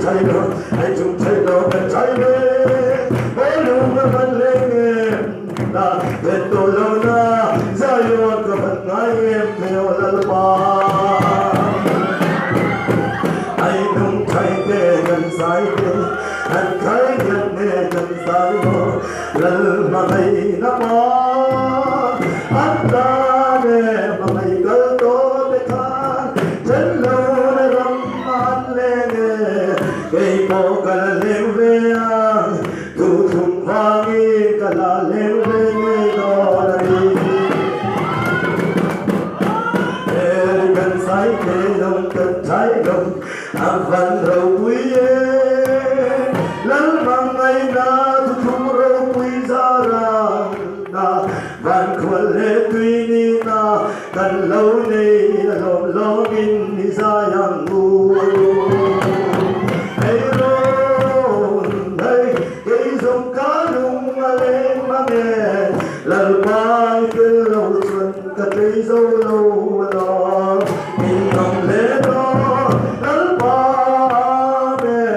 cháy đó hãy chung cháy đó cần cháy lên mỗi lúc mà vẫn lên em đã về tôi lâu na ra yêu có phần ngay em theo lần ba hãy chung cháy để gần say anh khai nhận để gần say lần mà thầy đã bỏ anh ta để mà thầy cơ tốt để khăn chân lâu để rắm mắt lên cây bộ cả lên về thu thùng vang cả là lên về người đó đây để gần say để lòng cần cháy lòng anh vẫn râu quý lần bằng ngày na thu thùng râu quý ra ra van khuẩn lệ tuy ni na cần lâu nay lộn lo in đi ra yang ngu hey rôn hey cây dòng cá lùng mà lên mà nghe lần mai cứ lâu xuân cả cây dâu lâu đó mình cầm lễ đó lần ba mẹ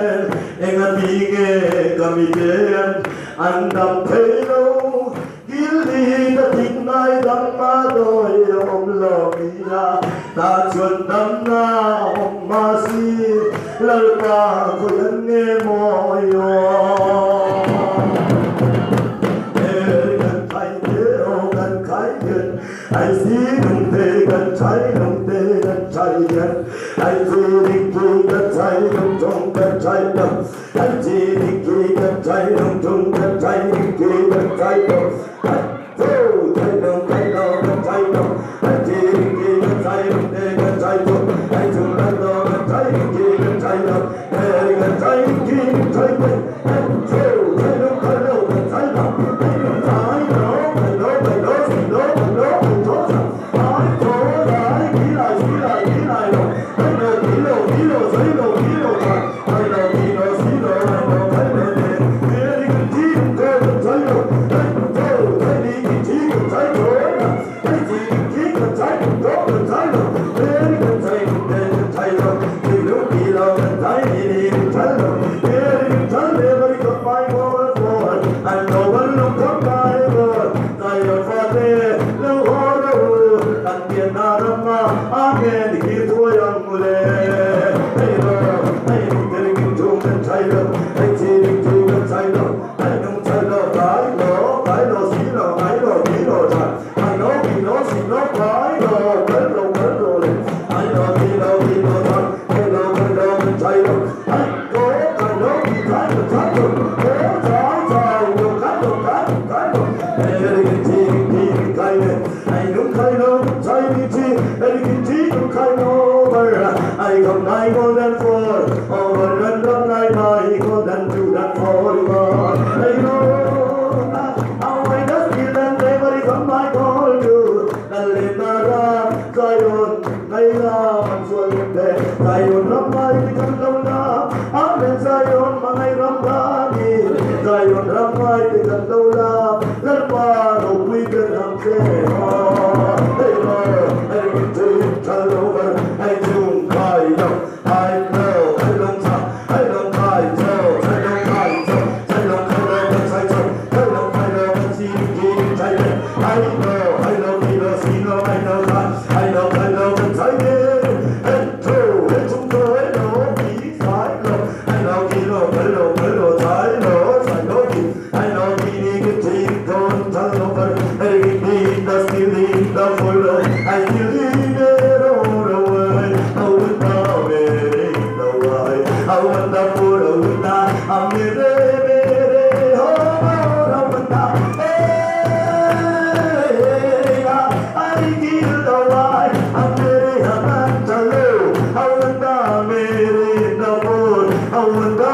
em ăn đi nghe cầm đi chơi anh đầm thấy lâu đi ta tình ai đắm má đôi ông lò mía ta chuẩn đắm na ông ma si lời qua của dân nghe mỏi gần thay thế gần khai nhận anh xí đồng tê gần cháy đồng tê gần cháy nhận anh chỉ định kỳ gần cháy đồng trong gần cháy đồng anh chỉ định kỳ gần cháy đồng trong gần cháy định kỳ gần cháy đồng cháy đồng gần cháy đồng anh chỉ định kỳ gần cháy đồng tê gần cháy đồng anh chung gần đó gần cháy định kỳ gần cháy đồng tê gần cháy định kỳ gần cháy đồng anh cháy đồng gần cháy đồng I got my golden four, over and on my golden two that four. I know how I just feel and never got my gold too. The Limara, Zion, Naila, Mansuan, Zion, Ramai, Kandola, Amen Zion, Manai Ramani, Zion, Ramai, Kandola, Lerpa, no weekend, I'm saying, I